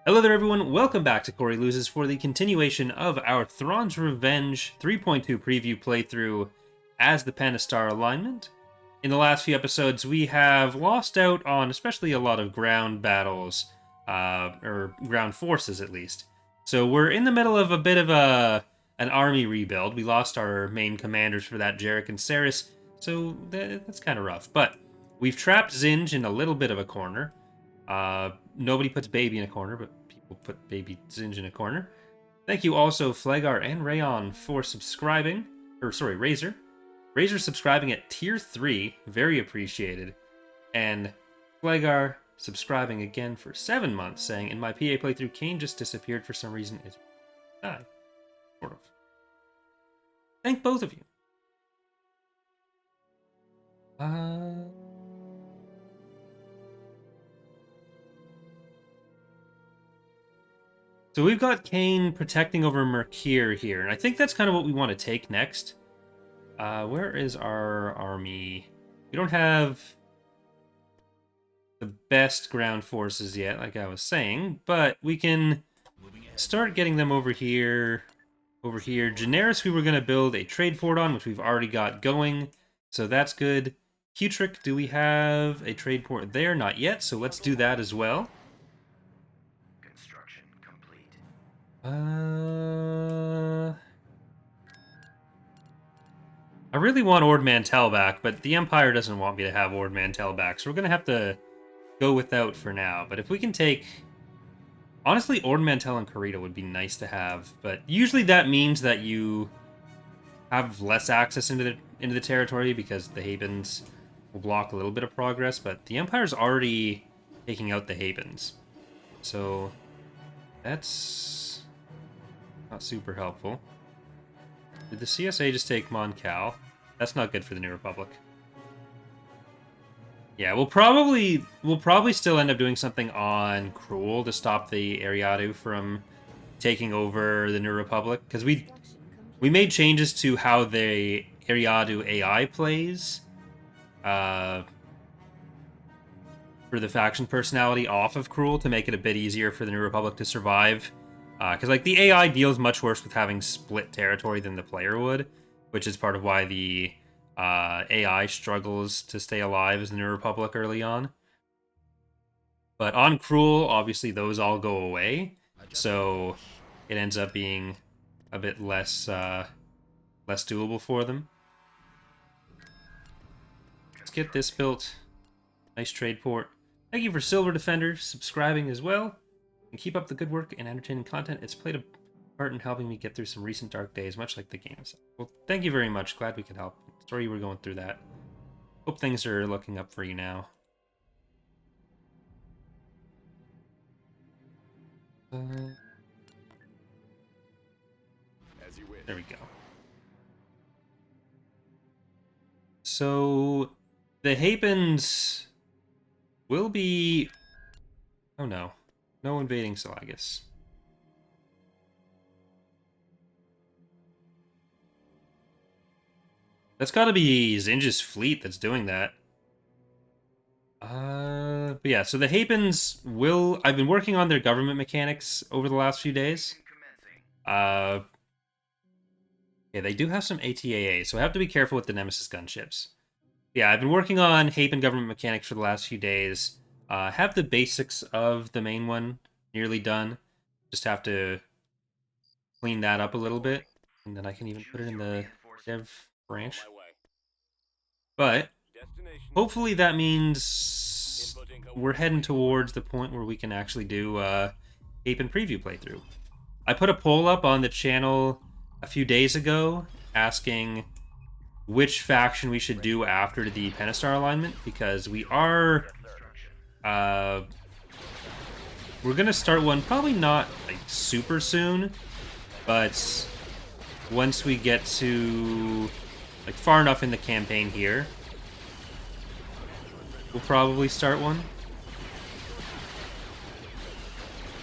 Hello there everyone, welcome back to Corey Loses for the continuation of our Thrawn's Revenge 3.2 preview playthrough as the Pentastar Alignment. In the last few episodes we have lost out on especially a lot of ground battles, or ground forces at least. So we're in the middle of a bit of an army rebuild. We lost our main commanders for that, Jarek and Saris, so that's kind of rough. But we've trapped Zinj in a little bit of a corner. Nobody puts baby in a corner, but people put baby Zinj in a corner. Thank you also, Flagar and Rayon, for subscribing. Razor. Razor subscribing at tier 3, very appreciated. And Flagar subscribing again for 7 months, saying, in my PA playthrough, Kane just disappeared for some reason. It died. Sort of. Thank both of you. So we've got Kane protecting over Myrkr here, and I think that's kind of what we want to take next. Where is our army? We don't have the best ground forces yet, like I was saying, but we can start getting them over here. Generis we were going to build a trade port on, which we've already got going, so that's good. Q-Trick, do we have a trade port there? Not yet, so let's do that as well. I really want Ord Mantell back, but the Empire doesn't want me to have Ord Mantell back, so we're going to have to go without for now. But if we can take... Honestly, Ord Mantell and Karita would be nice to have, but usually that means that you have less access into the territory because the Habens will block a little bit of progress, but the Empire's already taking out the Habens. So that's not super helpful. Did the CSA just take Mon Cal? That's not good for the New Republic. Yeah, we'll probably still end up doing something on Cruel to stop the Ariadu from taking over the New Republic, because we made changes to how the Ariadu AI plays for the faction personality off of Cruel to make it a bit easier for the New Republic to survive. Because like the AI deals much worse with having split territory than the player would, which is part of why the AI struggles to stay alive as the New Republic early on. But on Cruel, obviously those all go away, so it ends up being a bit less doable for them. Let's get this built. Nice trade port. Thank you for Silver Defender subscribing as well. And keep up the good work and entertaining content. It's played a part in helping me get through some recent dark days, much like the game itself. Well, thank you very much. Glad we could help. Sorry you were going through that. Hope things are looking up for you now. There we go. So the Habens will be... Oh no. No invading Salagas. That's gotta be Zinj's fleet that's doing that. But yeah, so the Habens will... I've been working on their government mechanics over the last few days. Yeah, they do have some ATAA, so I have to be careful with the Nemesis gunships. Yeah, I've been working on Haben government mechanics for the last few days. Have the basics of the main one nearly done. Just have to clean that up a little bit, and then I can even put it in the dev branch. But hopefully that means we're heading towards the point where we can actually do Ape and Preview playthrough. I put a poll up on the channel a few days ago asking which faction we should do after the Pentastar Alignment, because we are... we're gonna start one, probably not like super soon, but once we get to like far enough in the campaign here, we'll probably start one.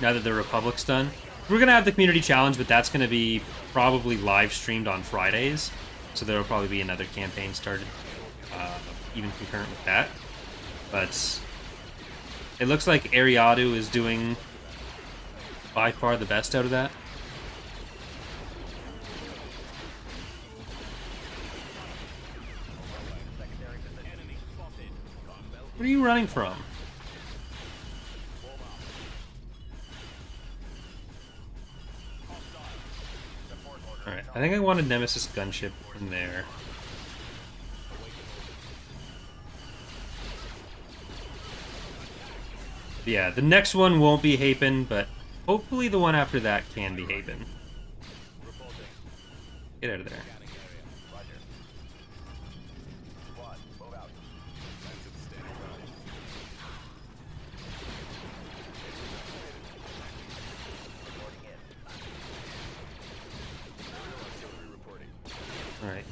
Now that the Republic's done. We're gonna have the community challenge, but that's gonna be probably live streamed on Fridays, so there'll probably be another campaign started even concurrent with that. But it looks like Ariadu is doing by far the best out of that. What are you running from? Alright, I think I want a Nemesis gunship in there. Yeah, the next one won't be Hapen, but hopefully the one after that can be Hapen. Get out of there. Alright,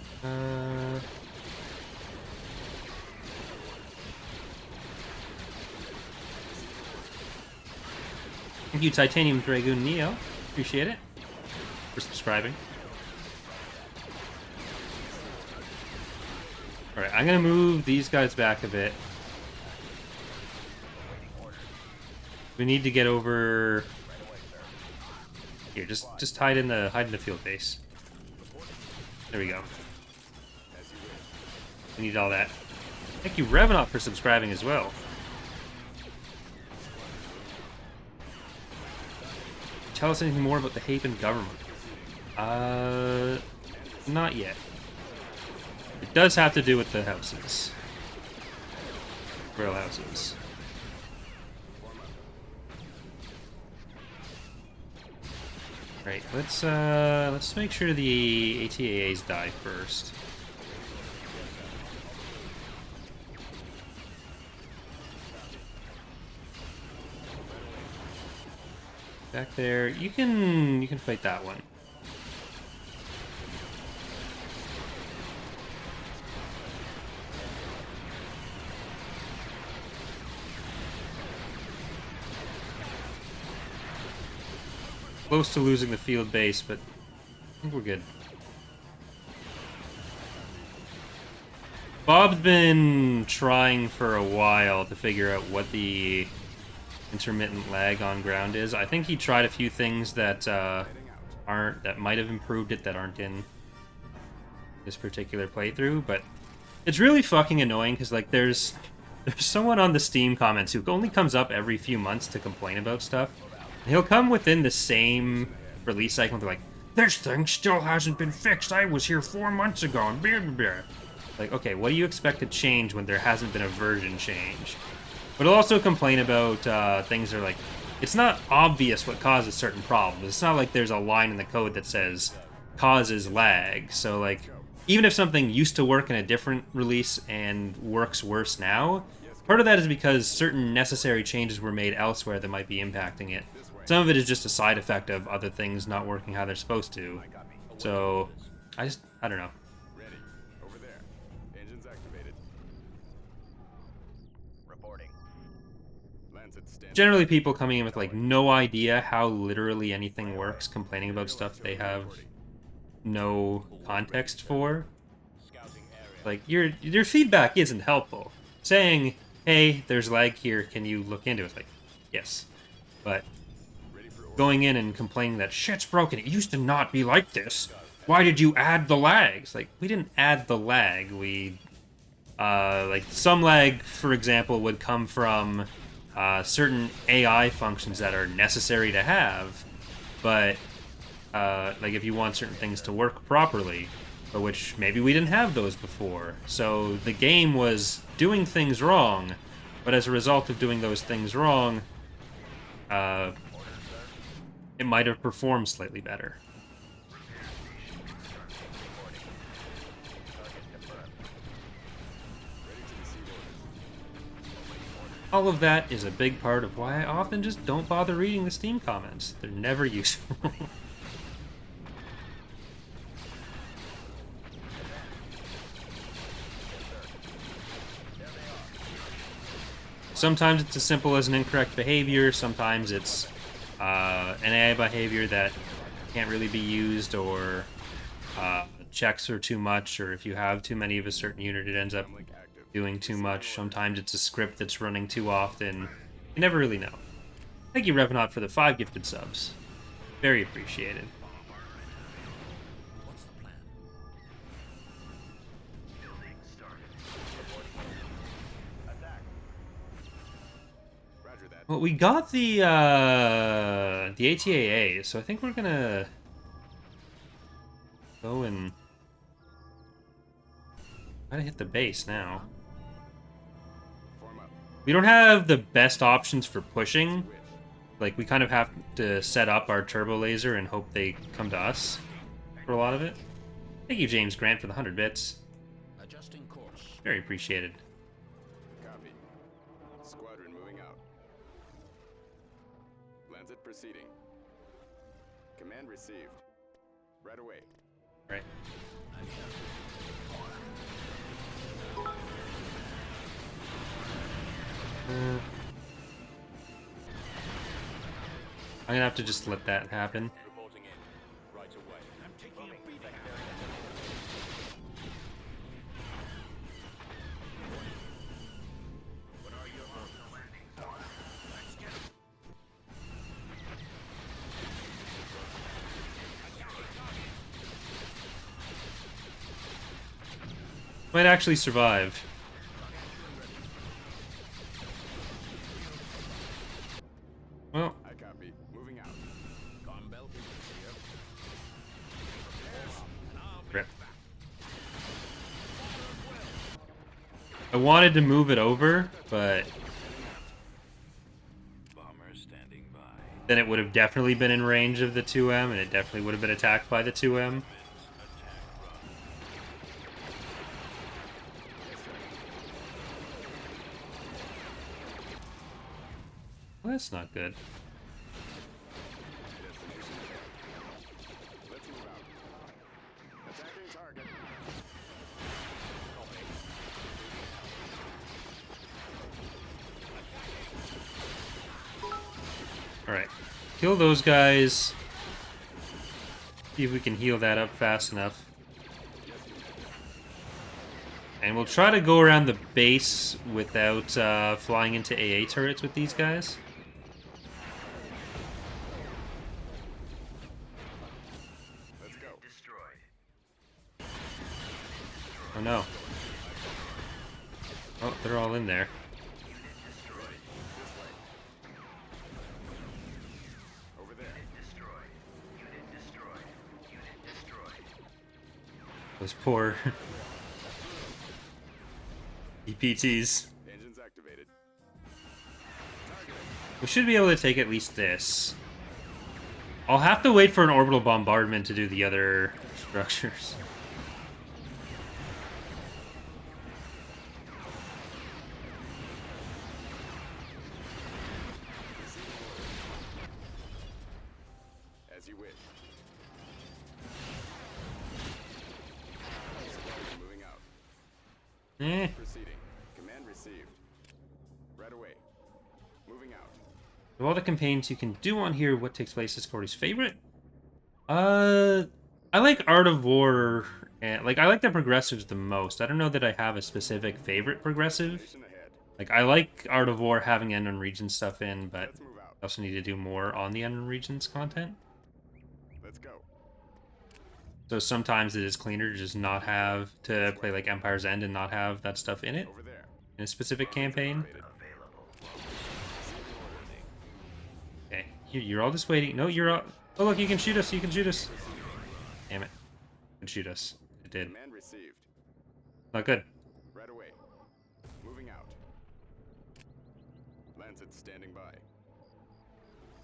thank you, Titanium Dragoon Neo. Appreciate it. For subscribing. Alright, I'm gonna move these guys back a bit. We need to get over... Here, just hide in the field base. There we go. We need all that. Thank you, Revenant, for subscribing as well. Tell us anything more about the Hapen government. Not yet. It does have to do with the houses. Royal houses. Right, let's make sure the ATAAs die first. Back there, you can fight that one. Close to losing the field base, but I think we're good. Bob's been trying for a while to figure out what the intermittent lag on ground is. I think he tried a few things that that might have improved it that aren't in this particular playthrough, but it's really fucking annoying because like there's someone on the Steam comments who only comes up every few months to complain about stuff. He'll come within the same release cycle and be like, "This thing still hasn't been fixed. I was here 4 months ago." And blah, blah, blah. Like, okay, what do you expect to change when there hasn't been a version change? But he'll also complain about things that are like, it's not obvious what causes certain problems. It's not like there's a line in the code that says causes lag. So like, even if something used to work in a different release and works worse now, part of that is because certain necessary changes were made elsewhere that might be impacting it. Some of it is just a side effect of other things not working how they're supposed to. So, I don't know. Ready. Over there. Engines activated. Reporting. Lancet stand. Generally, people coming in with like no idea how literally anything works, complaining about stuff they have no context for. Like, your feedback isn't helpful. Saying, "Hey, there's lag here, can you look into it?" It's like, yes. But going in and complaining that shit's broken, it used to not be like this. Why did you add the lags? Like, we didn't add the lag. We, like, some lag, for example, would come from certain AI functions that are necessary to have, but, like, if you want certain things to work properly, but which maybe we didn't have those before. So the game was doing things wrong, but as a result of doing those things wrong, it might have performed slightly better. All of that is a big part of why I often just don't bother reading the Steam comments. They're never useful. Sometimes it's as simple as an incorrect behavior, sometimes it's an AI behavior that can't really be used, or checks are too much, or if you have too many of a certain unit, it ends up doing too much. Sometimes it's a script that's running too often. You never really know. Thank you, Revenant, for the 5 gifted subs. Very appreciated. What's the plan? Building started. Attack. Roger that. Well, we got the ATAA, so I think we're gonna go and try to hit the base now. Form up. We don't have the best options for pushing. Wish. Like, we kind of have to set up our turbo laser and hope they come to us for a lot of it. Thank you, James Grant, for the 100 bits. Adjusting course. Very appreciated. Copy. Squadron moving out. Lancet proceeding. Command received. Right away. Right. I'm gonna have to just let that happen. Reporting in. Right away. I'm taking a beating. What are your orders? Let's get it. Might actually survive. Well, I copy. Moving out. Con belt is here. rip. I wanted to move it over, but Bomber standing by. then it would have definitely been in range of the 2M, and it definitely would have been attacked by the 2M. Well, that's not good. Destination ahead. Let's move out. Attacking target. Alright. Kill those guys. See if we can heal that up fast enough. And we'll try to go around the base without flying into AA turrets with these guys. Let's go. Destroyed. Oh no. Oh, they're all in there. Unit destroyed. Over there. Unit destroyed. Unit destroyed. Unit destroyed. Those poor EPTs. Engines activated. We should be able to take at least this. I'll have to wait for an orbital bombardment to do the other structures. As you wish. Squadron moving out. Eh. Proceeding. Command received. Right away. Moving out. Of all the campaigns you can do on here, what takes place is Corey's favorite? I like Art of War, and like I like the progressives the most. I don't know that I have a specific favorite progressive. Station ahead. Like I like Art of War having Unknown Regions stuff in, but Let's move out. I also need to do more on the Unknown Regions content. Let's go. So sometimes it is cleaner to just not have to play like Empire's End and not have that stuff in it Over there. in a specific campaign. Activated. Okay, you're all just waiting. No, you're all. Oh look, you can shoot us. You can shoot us. Damn it, you can shoot us. It did. Command received. Not good. Right away. Moving out. Lancet standing by.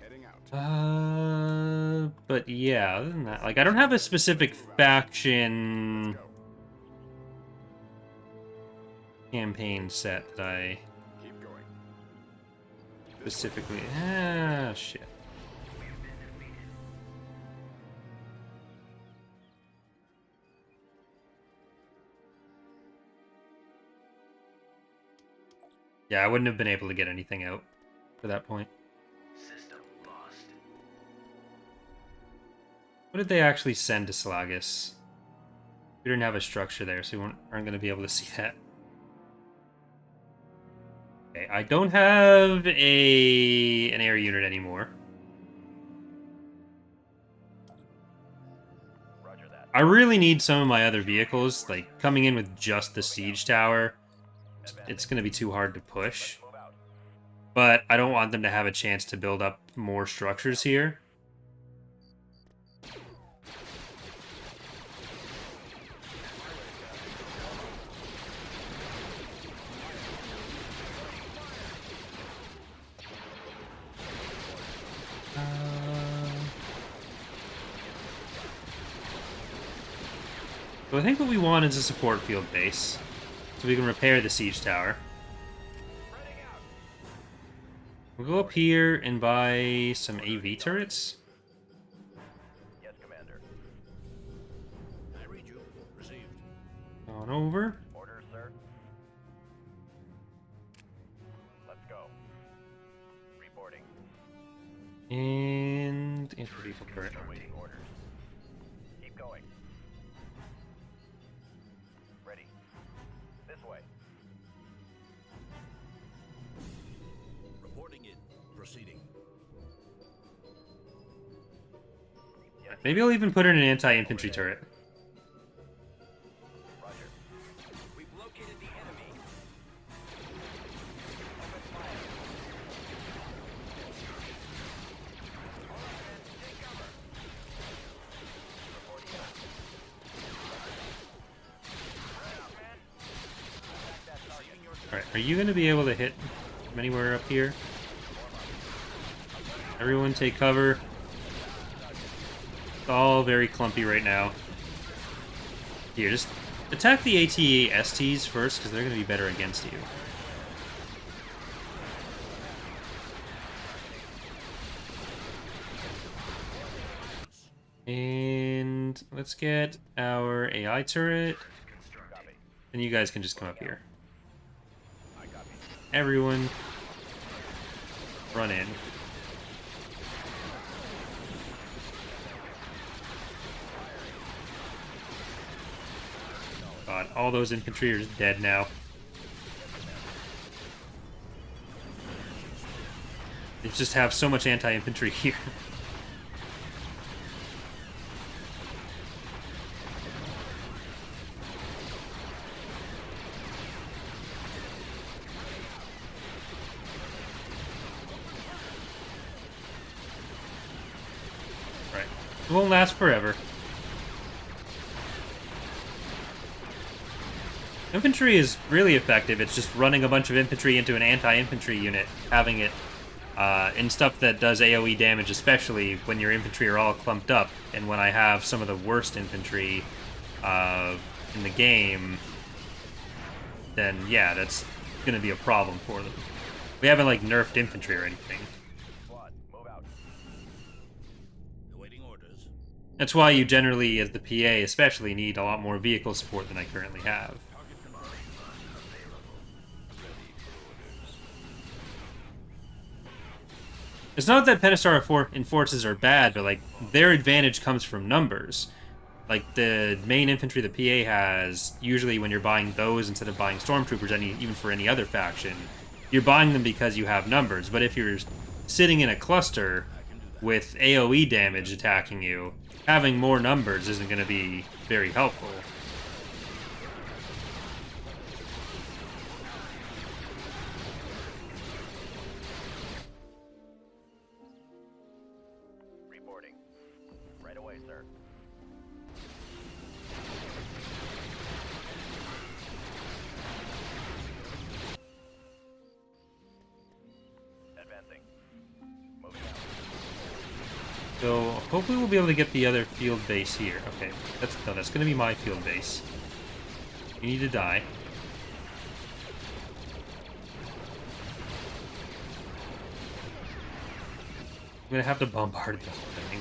Heading out. But yeah, other than that, like I don't have a specific faction Go. campaign set that I Keep going. specifically. Ah, shit. Yeah, I wouldn't have been able to get anything out to that point. System lost. What did they actually send to Slagus? We didn't have a structure there, so we aren't going to be able to see that. Okay, I don't have an air unit anymore. Roger that. I really need some of my other vehicles, like coming in with just the siege tower. It's going to be too hard to push. Move out. But I don't want them to have a chance to build up more structures here. So I think what we want is a support field base, so we can repair the siege tower. We'll go up here and buy some AV turrets. Yes, Commander. I read you. Received. On over. Orders, sir. Let's go. Reporting. And infantry turret. Awaiting orders. Keep going. Ready. This way. Reporting in. Proceeding. Maybe I'll even put in an anti-infantry turret. Roger. We've located the enemy. Alright, are you going to be able to hit from anywhere up here? Everyone take cover. It's all very clumpy right now. Here, just attack the AT-STs first, because they're going to be better against you. And let's get our AI turret. And you guys can just come up here. Everyone, run in. God, all those infantry are just dead now. They just have so much anti-infantry here. Right. It won't last forever. Infantry is really effective. It's just running a bunch of infantry into an anti-infantry unit, having it in stuff that does AoE damage, especially when your infantry are all clumped up. And when I have some of the worst infantry in the game, then yeah, that's going to be a problem for them. We haven't like nerfed infantry or anything. Squad, move out. Awaiting orders. That's why you generally, as the PA especially, need a lot more vehicle support than I currently have. It's not that Pentastar Enforces are bad, but like their advantage comes from numbers. Like the main infantry the PA has, usually when you're buying those instead of buying stormtroopers, even for any other faction, you're buying them because you have numbers. But if you're sitting in a cluster with AoE damage attacking you, having more numbers isn't going to be very helpful. Reporting. Right away, sir. Advancing. Moving out. So hopefully we'll be able to get the other field base here. Okay, that's going to be my field base. You need to die. I'm going to have to bombard this thing.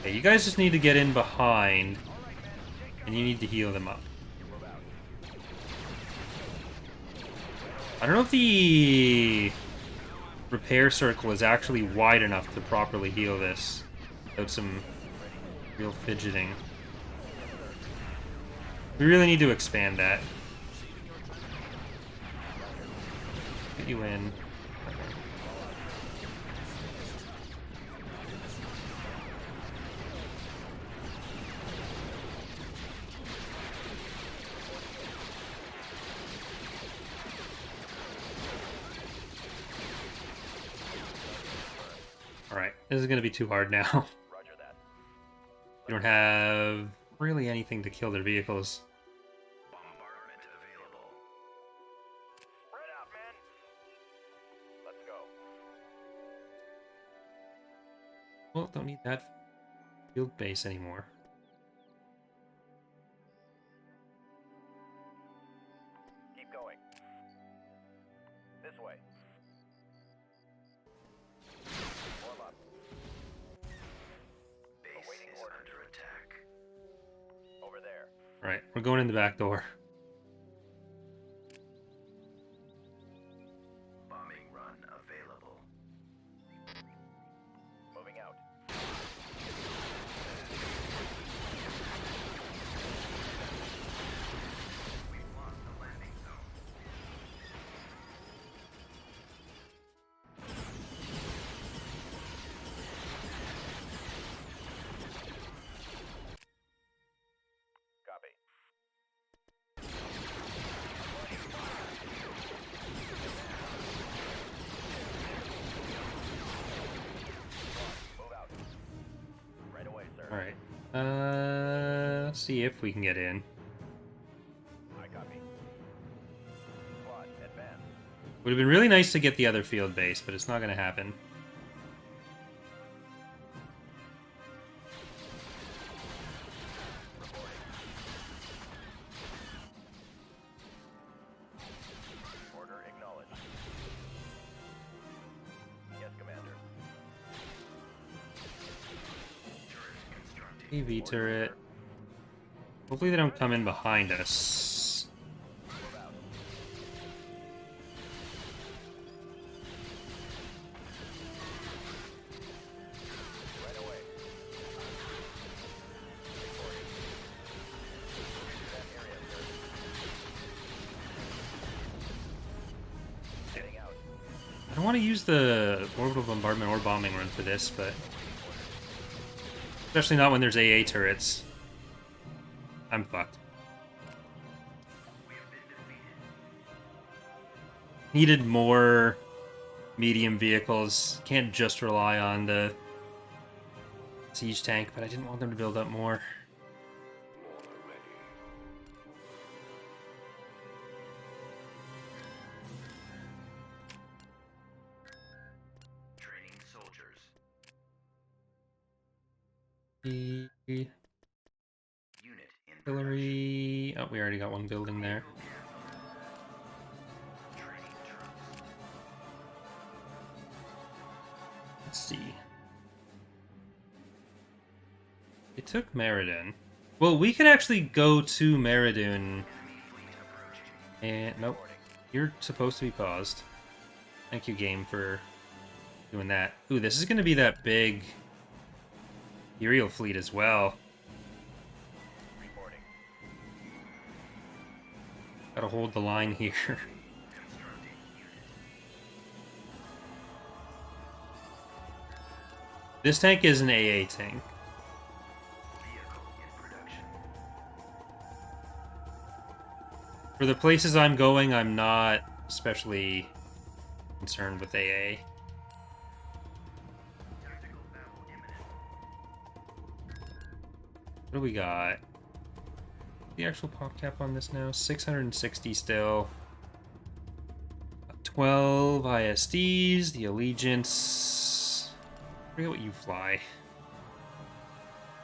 Okay, you guys just need to get in behind, and you need to heal them up. I don't know if the repair circle is actually wide enough to properly heal this without some real fidgeting. We really need to expand that. Get you in. Alright, this is going to be too hard now. Roger that. You don't have really anything to kill their vehicles. Bombardment available. Spread out, men. Let's go. Well, don't need that field base anymore. Keep going. This way. Warm up. Base Awaiting is orders. under attack. Over there. Alright, we're going in the back door. Bombing run available. Moving out. We've lost the landing zone. Copy. Move out. Right away, sir. Alright. Let's see if we can get in. I copy. Squad, advance. Would have been really nice to get the other field base, but it's not going to happen. Order acknowledged. Yes, Commander. Turret constructed. AV turret. Hopefully they don't come in behind us. Move out. Right away. Reporting. That area, sir. Heading out. I don't want to use the orbital bombardment or bombing run for this, but... especially not when there's AA turrets. I'm fucked. We have been defeated. Needed more medium vehicles. Can't just rely on the siege tank, but I didn't want them to build up more. Training soldiers. The Unit in production. artillery... oh, we already got one building there. Training troops. Let's see. It took Meriden. Well, we could actually go to Meriden. Enemy fleet approaching. And nope, you're supposed to be paused. Thank you, game, for doing that. Ooh, this is going to be that big aerial fleet as well. Reporting. Gotta hold the line here. Constructing unit. This tank is an AA tank. Vehicle in production. For the places I'm going, I'm not especially concerned with AA. Tactical battle imminent. What do we got? The actual pop cap on this now? 660 still. 12 ISDs, the Allegiance. I forget what you fly.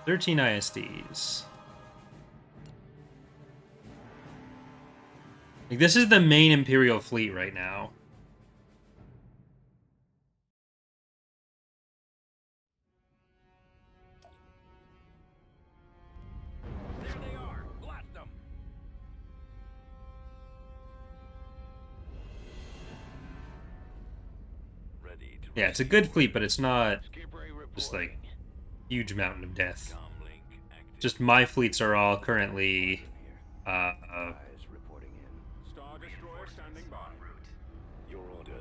13 ISDs. Like, this is the main Imperial fleet right now. There they are! Blast them! Ready to Yeah, it's a good fleet, but it's not Skipper just like huge mountain of death. Comlink active. Just my fleets are all currently Eyes reporting in. Star Destroyer standing by. En route. Your order.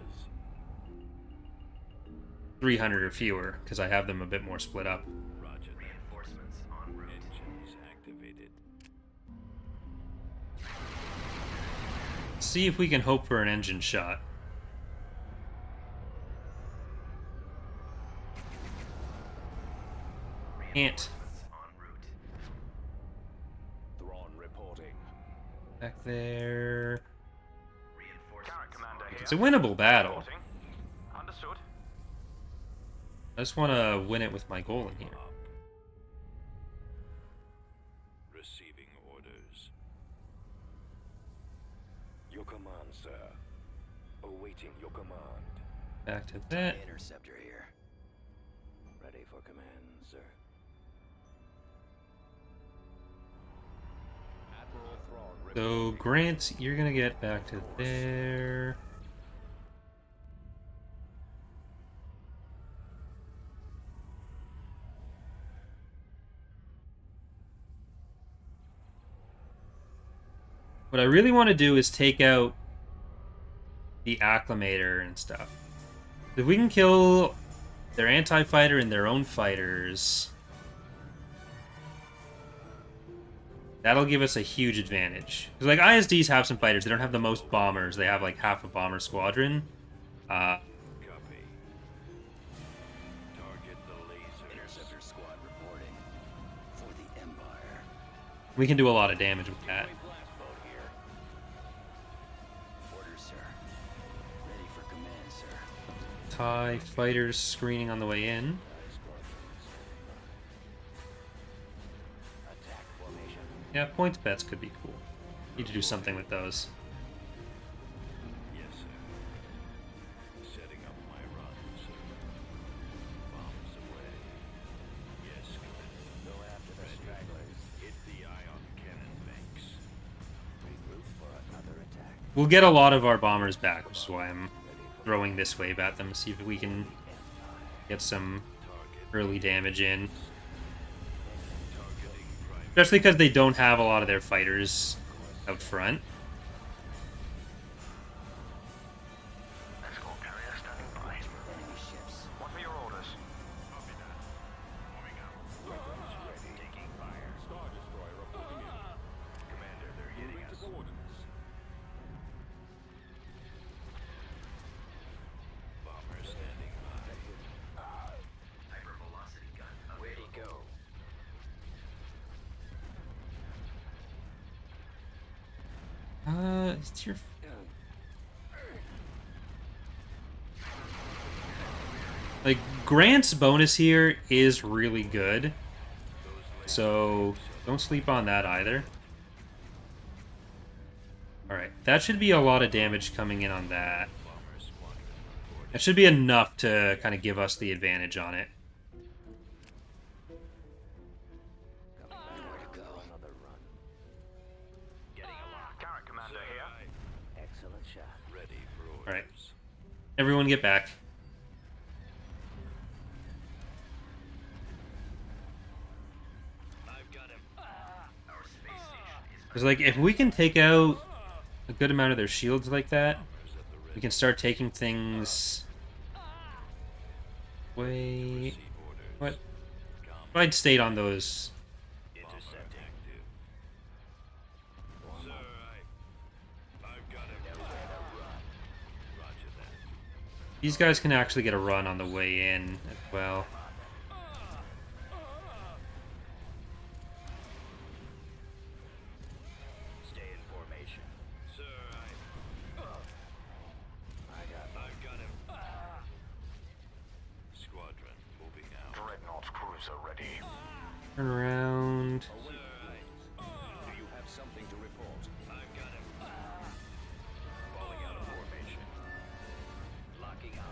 300 or fewer, because I have them a bit more split up. Roger that. Reinforcements en route. Engines activated. See if we can hope for an engine shot. Can't. Reinforcements en route. Thrawn reporting. Back there. Reinforcements. Commander here. It's a winnable battle. Reporting. Understood. I just want to win it with my goal in here. Up. Receiving orders. Your command, sir. Awaiting your command. Back to that. Interceptor here. Ready for command, sir. Admiral Thrawn So, reporting. Grant, you're going to get back to there. What I really want to do is take out the Acclimator and stuff. If we can kill their anti-fighter and their own fighters, that'll give us a huge advantage. Because, like, ISDs have some fighters. They don't have the most bombers. They have, like, half a bomber squadron. Copy. Target the lasers. Interceptor squad reporting. For the Empire. We can do a lot of damage with that. Blast boat here. Orders, sir. Ready for command, sir. TIE fighters screening on the way in. Attack formation. Yeah, points bets could be cool. Need to do something with those. Yes, sir. Setting up my run, sir. Bombs away. Yes, Commander. Go after the stragglers. Hit the ion cannon banks. Regroup for another attack. We'll get a lot of our bombers back, which is why I'm throwing this wave at them to see if we can get some early damage in. Targeting prime. Especially because they don't have a lot of their fighters out front. Escort carrier standing by. Enemy ships. What are your orders? Copy that. Warming up. Weapons ready. Taking fire. Star Destroyer reporting in. Commander, they're hitting us. Bomber standing by. Hypervelocity gun. Where'd he go? It's your... Like, Grant's bonus here is really good. So, don't sleep on that either. Alright, that should be a lot of damage coming in on that. Bomber squadron reporting. That should be enough to kind of give us the advantage on it. Where to go? Another run. Getting a lock. Carrot Commander here. Excellent shot. Ready for orders. Alright. Everyone get back. I've got him. Our space station is Because, like, if we can take out a good amount of their shields like that, we can start taking things... Wait... Receive orders. What? If I'd stayed on those... Intercept active. Sir, I've got him. Roger that. These guys can actually get a run on the way in as well. Stay in formation. Sir, I've got him. Squadron moving out. Dreadnought cruiser ready. Turn around. Sir, Do you have something to report? I've got him. Falling out of formation. Locking on.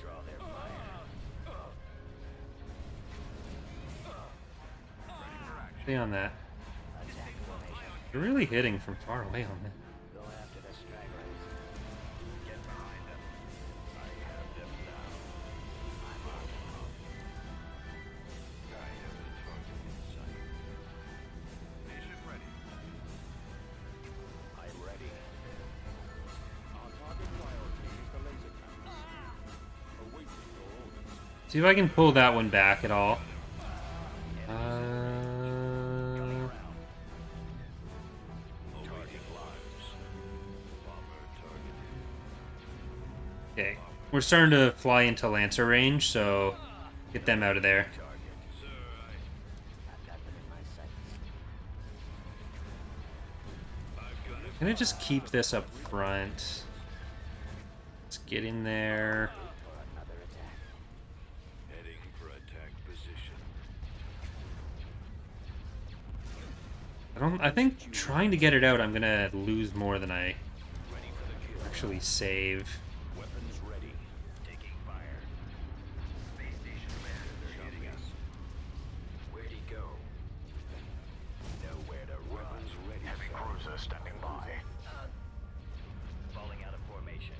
Draw their fire. Stay on that. Attack formation. You're really hitting from far away on that. Go after the stragglers. Get behind them. I have them now. I'm on. I have the target in sight. Nation ready. I'm ready. Our target priority is the laser cannons. Awaiting See if I can pull that one back at all. Okay. We're starting to fly into Lancer range, so get them out of there. Can I just keep this up front? Let's get in there. Heading for attack position. I think trying to get it out, I'm gonna lose more than I actually save. Weapons ready. Taking fire. Space station commander, they're hitting us. Where'd he go? Nowhere to run. Weapons ready. Heavy cruiser standing by. Falling out of formation.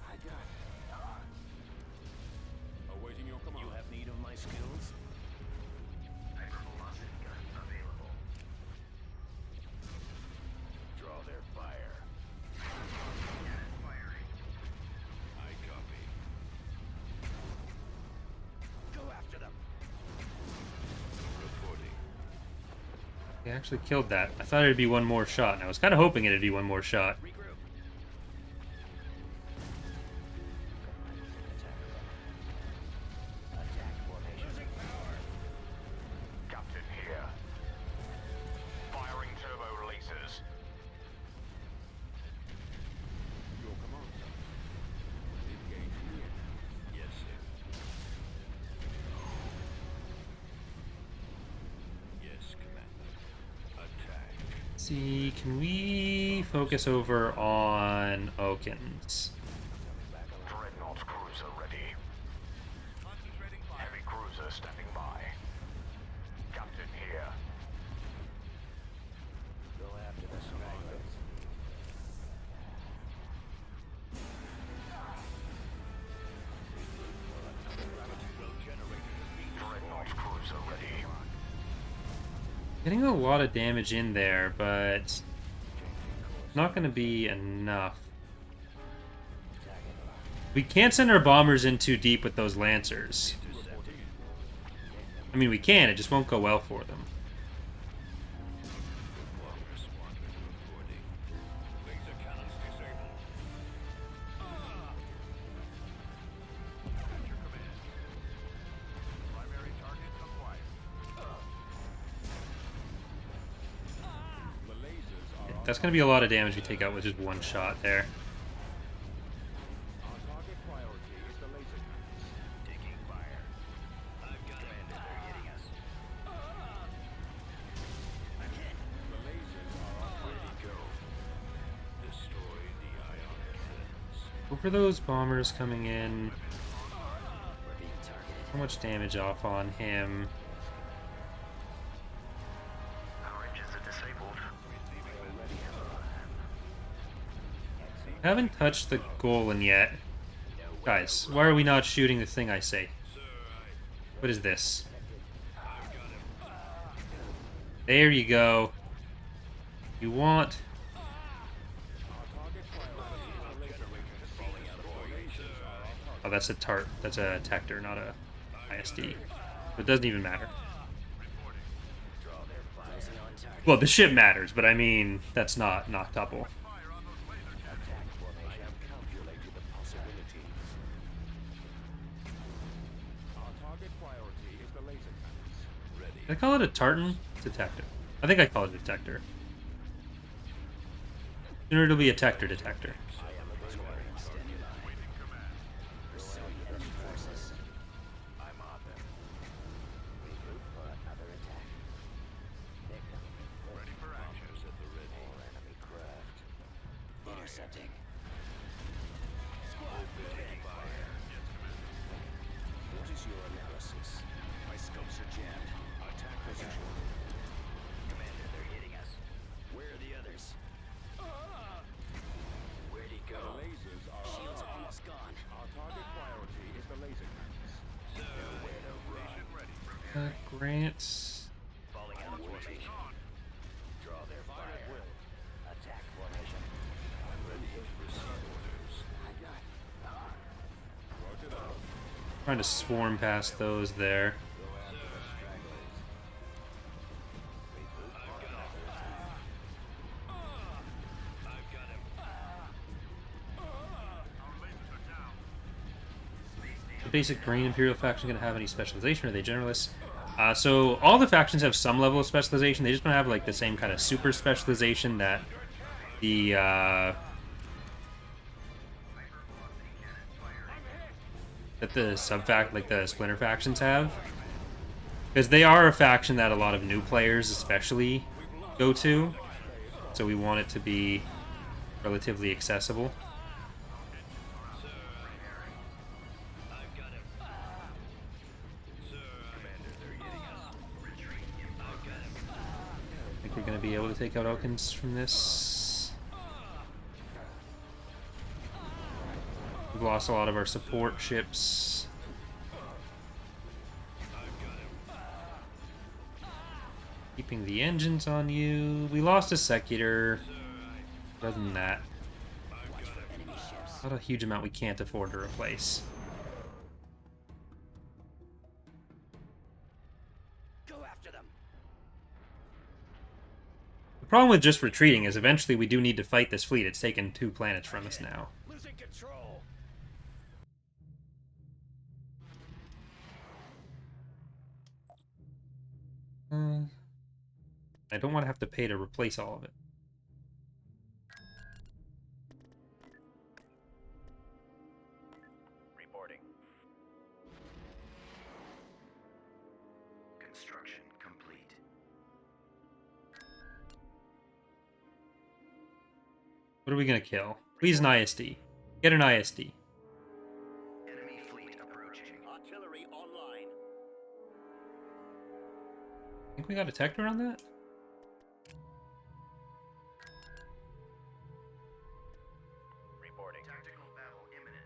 I got it. Awaiting your command. You have need of my skills? Hypervelocity gun available. Draw their fire. Cannon firing. I copy. Go after them. Reporting. He actually killed that. I thought it'd be one more shot, and I was kind of hoping it'd be one more shot. Regroup. Attack formation. Captain here. Firing turbo releases. Your command, sir. Engage here. Yes, sir. Yes, Commander. Attack. See, can we focus over on Okins? Dreadnought cruiser ready. Concentrating fire. Heavy cruiser standing by. Captain here. Go after the stragglers. Dreadnought cruiser ready. Getting a lot of damage in there, but not going to be enough. We can't send our bombers in too deep with those Lancers. I mean, we can, it just won't go well for them. Walker Squadron reporting. Laser cannons disabled. At your command. Primary target acquired. The lasers are That's going to be a lot of damage we take out with just one shot there. our target priority is the laser cannons. Taking fire. I've got Commander, they're hitting us. I'm hit. The lasers are on Where'd he go? Destroy the ionic fence. Over those bombers coming in. We're being targeted. How much damage off on him? Our engines are disabled. Haven't touched the Golan yet. Guys, why are we not shooting the thing I say? What is this? There you go. You want... Oh, that's a tart. That's a Tector, not a ISD. It doesn't even matter. Draw their fire. On target. Well, the ship matters, but I mean, that's not double. Attack formation. Calculated the possibilities. Our target priority is the laser cannons. Ready. Did I call it a Tartan? It's a Tector. I think I called it a Tector. Sooner it'll be a Tector detector. I am a squadron standing by. Waiting command. Pursuing enemy forces. I'm on them. Regroup for another attack. They're coming in close. Ready for action. At the ready. More enemy craft. Intercepting. Squad Taking fire. Yes, Commander. What is your analysis? My scopes are jammed. Attack position. Commander, they're hitting us. Where are the others? Where'd he go? The lasers are Shields almost gone. Our target priority is the laser cannons. Nowhere to run. Station ready. Grants... Falling out of formation. Draw their fire. Attack formation. Ready to receive orders. I got it. Trying to swarm past those there. The basic Green Imperial faction gonna have any specialization? Are they generalists? So all the factions have some level of specialization. They just don't have like the same kind of super specialization that the like the Splinter factions have, because they are a faction that a lot of new players especially go to. So we want it to be relatively accessible. I think we're going to be able to take out Elkins from this. We've lost a lot of our support ships. Keeping the engines on you. We lost a Secutor. Other than that, not a huge amount we can't afford to replace. Go after them. The problem with just retreating is eventually we do need to fight this fleet. It's taken 2 planets from us now. Losing control. I don't want to have to pay to replace all of it. Reporting. Construction complete. What are we going to kill? Please an ISD. Get an ISD. Enemy fleet approaching. Artillery online. I think we got a Tector on that? Reporting. Tactical battle imminent.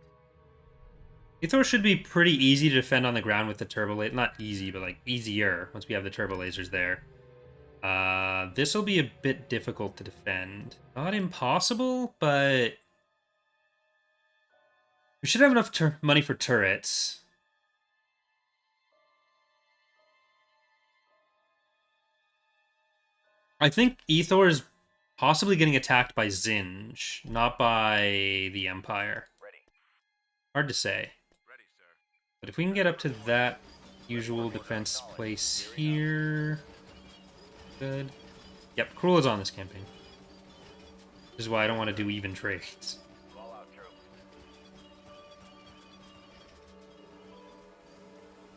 Ithor should be pretty easy to defend on the ground with the turbo laser. Not easy, but like easier once we have the turbo lasers there. This will be a bit difficult to defend. Not impossible, but we should have enough money for turrets. I think Ithor is possibly getting attacked by Zinj, not by the Empire. Ready. Hard to say. Ready, sir. But if we can get up to that usual defense place here... Good. Yep, Cruel is on this campaign. This is why I don't want to do even trades. Call out troops.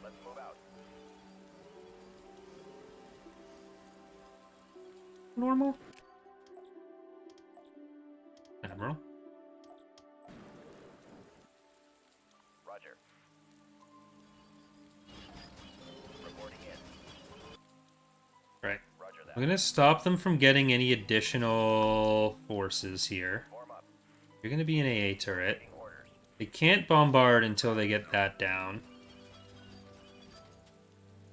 Let's move out. Normal? Admiral? Roger. Reporting in. Right. Roger that. I'm gonna stop them from getting any additional forces here. Form up. You're gonna be an AA turret. Waiting orders. They can't bombard until they get that down.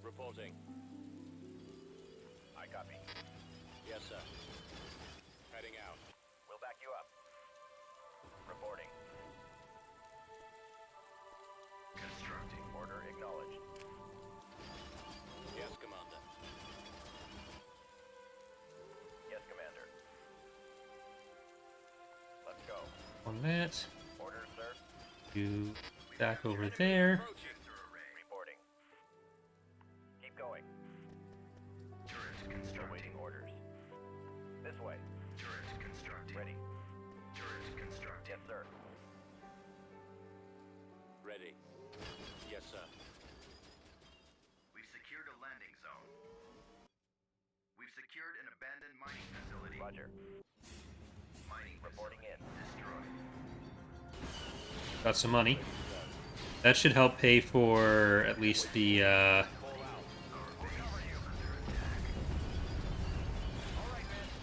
Reporting. I copy. Yes, sir. Heading out. We'll back you up. Reporting. Constructing. Order acknowledged. Yes, Commander. Yes, Commander. Let's go. On that. Orders, sir. You back over there. Reporting. Keep going. Turret constructing. Awaiting orders. This way. Turret constructing. Ready. Turret constructing. Yes, sir. Ready. Yes, sir. We've secured a landing zone. We've secured an abandoned mining facility. Roger. Mining Reporting in. destroyed. Got some money. That should help pay for at least the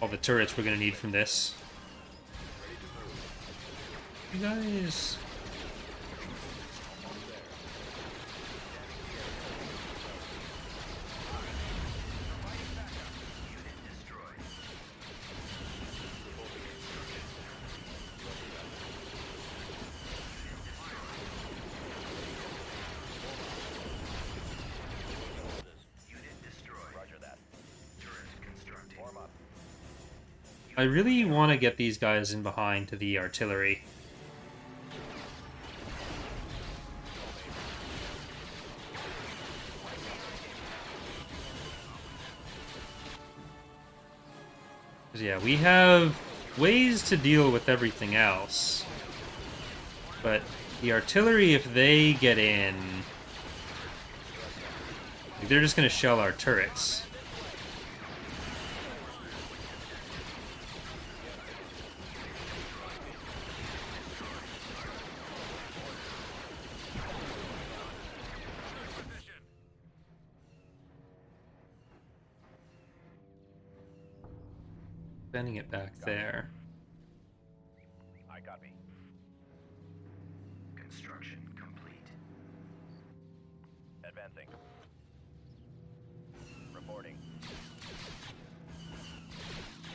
all the turrets we're gonna need from this. You guys. Unit destroyed. I really want to get these guys in behind to the artillery. Yeah, we have ways to deal with everything else. But the artillery, if they get in, they're just going to shell our turrets. Sending it back there. I copy. Construction complete. Advancing. Reporting.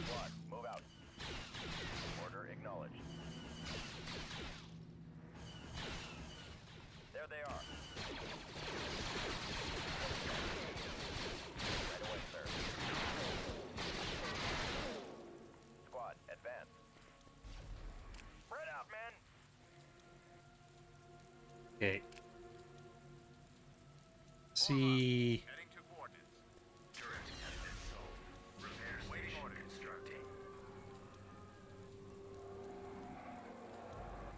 Squad, move out. Order acknowledged. There they are. Right away, sir. Squad, advance. Spread out, men. Okay. See. Heading to coordinates. Turret has been sold. Repair station constructing.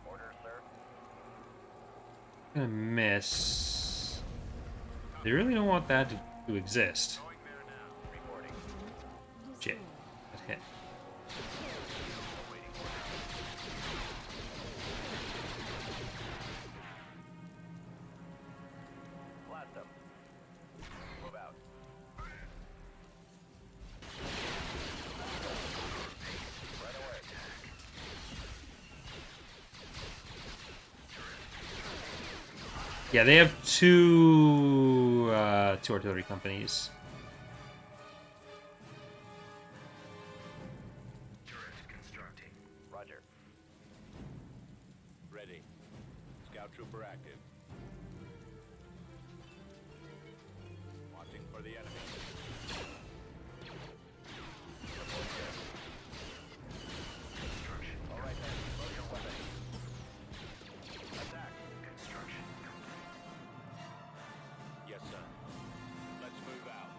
Order, sir. Gonna miss. They really don't want that to exist. Going there now. Reporting. Shit. That hit. Blast them. Move out. Right away. Yeah, they have two artillery companies. Turret constructing. Roger. Ready. Scout trooper active. Watching for the enemy. Construction. All right, then. Load your weapons. Attack. Construction complete. Yes, sir. Let's move out.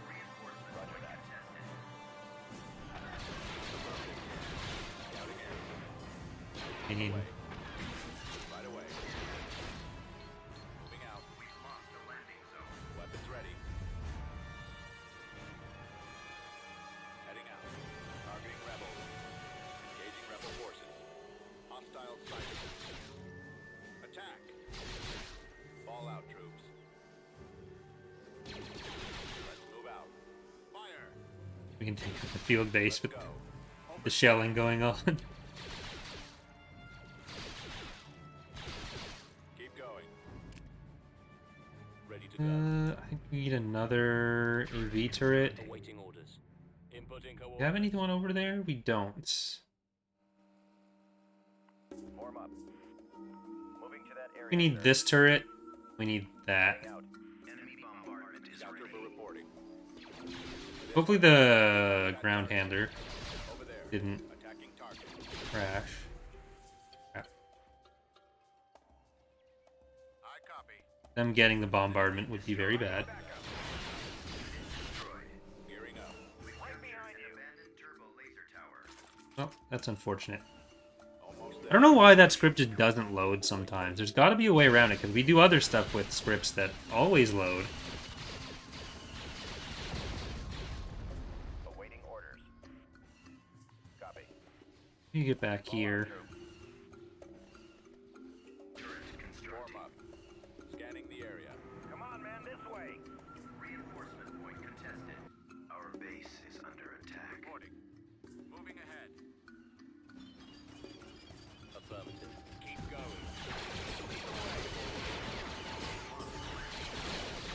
Reinforcement Roger point that. contested. Scouting air. I mean, Right away. Moving out. We've lost the landing zone. Weapons ready. Heading out. Targeting rebels. Engaging rebel forces. Hostile sighted. Attack. Fall out, troops. Let's move out. Fire. we can take the field base with Go. the shelling going on. Keep going. Ready to go. I think we need another AV turret. Awaiting orders. Inputting Do you have coordinates. anyone over there? We don't. Form up. Moving to that area. We need sir. this turret. We need that. Heading out. Enemy bombardment is Scout trooper ready. reporting. Hopefully the ground handler Over there. didn't Attacking target. crash. Crap. I copy. Them getting the bombardment would be very bad. Backup. Destroyed. Gearing up. We've Right captured behind an you. abandoned turbo laser tower. Well, that's unfortunate. Almost there. I don't know why that script just doesn't load sometimes. There's got to be a way around it, because we do other stuff with scripts that always load. Awaiting orders. Copy. You get back here. Turret constructing. Form up. Scanning the area. Come on, man, this way. Reinforcement point contested. Our base is under attack. Reporting. Moving ahead. Affirmative. Keep going.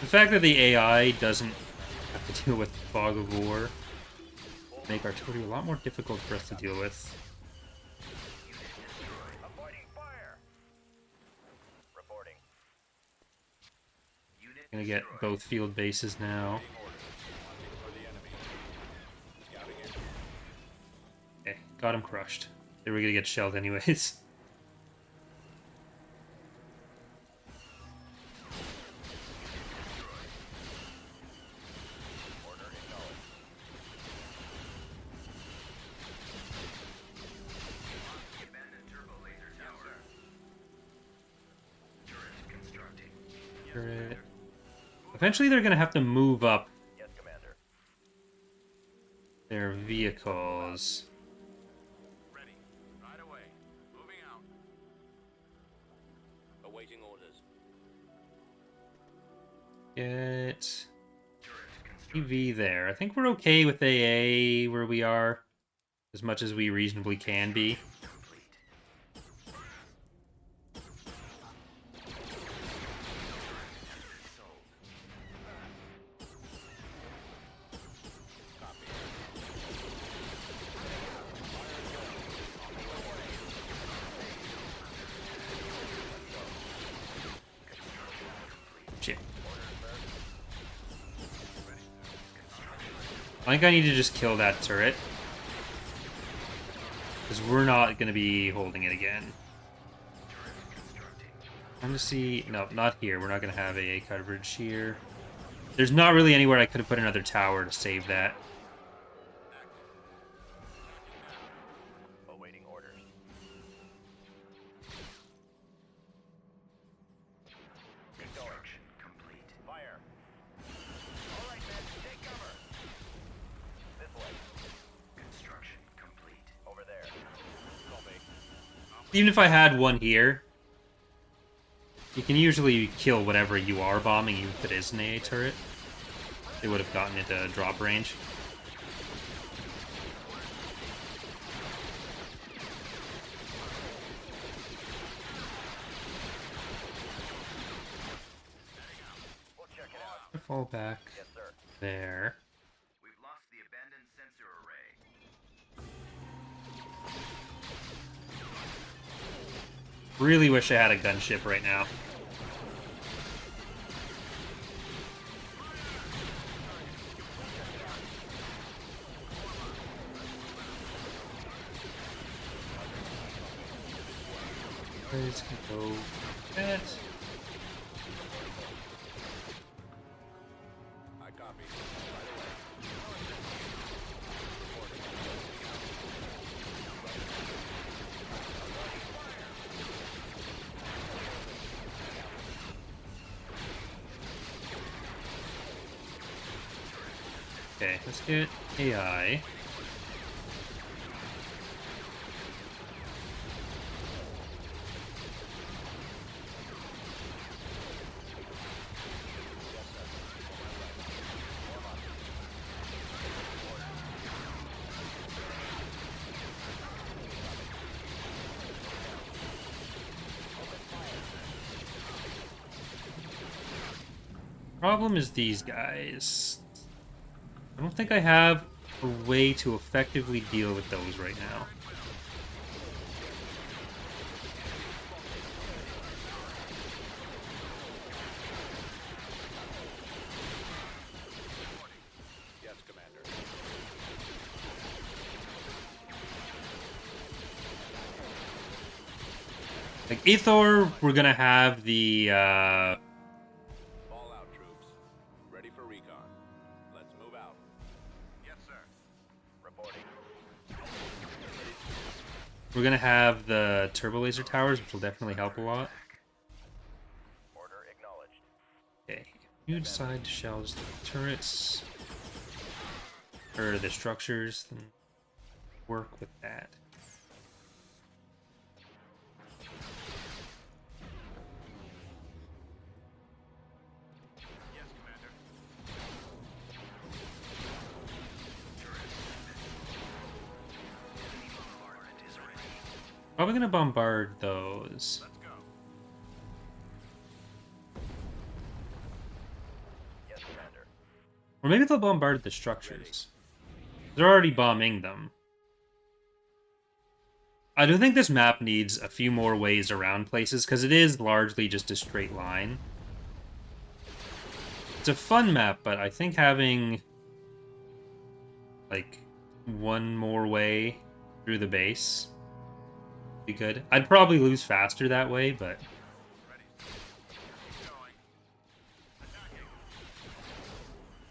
The fact that the AI doesn't have to deal with fog of war make artillery a lot more difficult for us to deal with. Avoiding fire. Reporting. Unit Gonna get destroyed. both field bases now. Awaiting orders. Watching for the enemy. Got him crushed. They were gonna get shelled anyways. The abandoned turbo laser tower. Turret constructing. Turret. Eventually they're gonna have to move up Yes, Commander. their vehicles. Ready. Right away. Moving out. Awaiting orders. Get Turret EV there. I think we're okay with AA where we are, as much as we reasonably can be. complete. Sold. Shit. I think I need to just kill that turret. Because we're not going to be holding it again. I'm going to see... No, not here. We're not going to have AA coverage here. There's not really anywhere I could have put another tower to save that. Awaiting orders. Construction complete. Fire. All right, men. Take cover. This way. Construction complete. Over there. Copy. Even if I had one here, you can usually kill whatever you are bombing, even if it is an AA turret. They would have gotten into drop range. We'll check it out. Fall back Yes, sir. there. We've lost the abandoned sensor array. Really wish I had a gunship right now. Let's go that. I copy. Okay, let's get AI. Problem is these guys. I don't think I have a way to effectively deal with those right now. Yes, Commander. Like Aethor, we're gonna have the Fall out, troops. Ready for recon. Let's move out. Yes, sir. Reporting. we're gonna have the turbo laser towers, which will definitely help a lot. Order acknowledged. Okay, you decide to shell just the turrets or the structures, then work with that. Yes, Commander. Bombardment is ready. Probably gonna bombard those. Let's go. Yes, Commander. Or maybe they'll bombard the structures. They're already bombing them. I do think this map needs a few more ways around places, because it is largely just a straight line. It's a fun map, but I think having, like, one more way through the base. Be good. I'd probably lose faster that way, but Ready. Going. Attacking.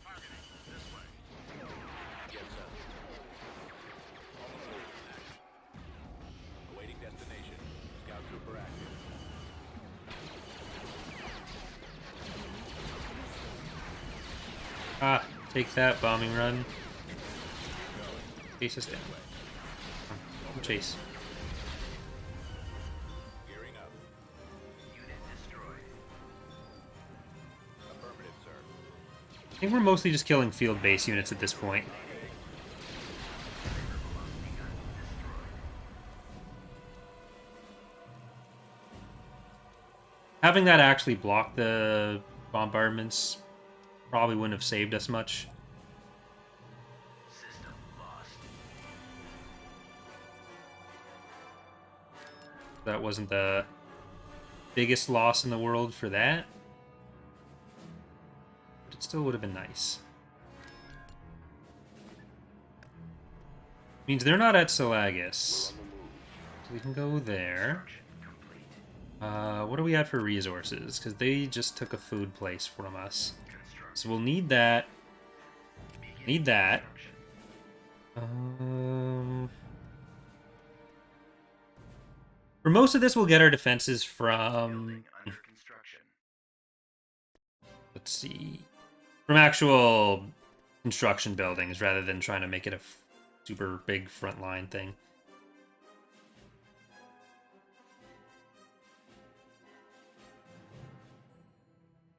Targeting. This way. Yes, sir. On the move. Awaiting destination. Scout trooper active. take that bombing run. Chase us down. Chase. Gearing up. Unit destroyed. Affirmative, sir. I think we're mostly just killing field base units at this point. Having that actually block the bombardments probably wouldn't have saved us much. System lost. That wasn't the biggest loss in the world for that. But it still would have been nice. Means they're not at Salagas. So we can go there. What do we have for resources? Because they just took a food place from us. So we'll need that. Need that. For most of this, we'll get our defenses from... Building under construction. Let's see. From actual construction buildings, rather than trying to make it a super big frontline thing.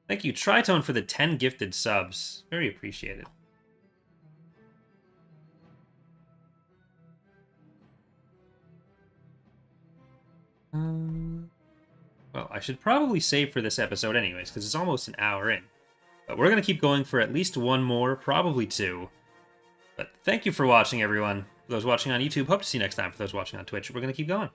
Thank you, Tritone, for the 10 gifted subs. Very appreciated. Well, I should probably save for this episode anyways, because it's almost an hour in. But we're going to keep going for at least one more, probably two. But thank you for watching, everyone. For those watching on YouTube, hope to see you next time. For those watching on Twitch, we're going to keep going.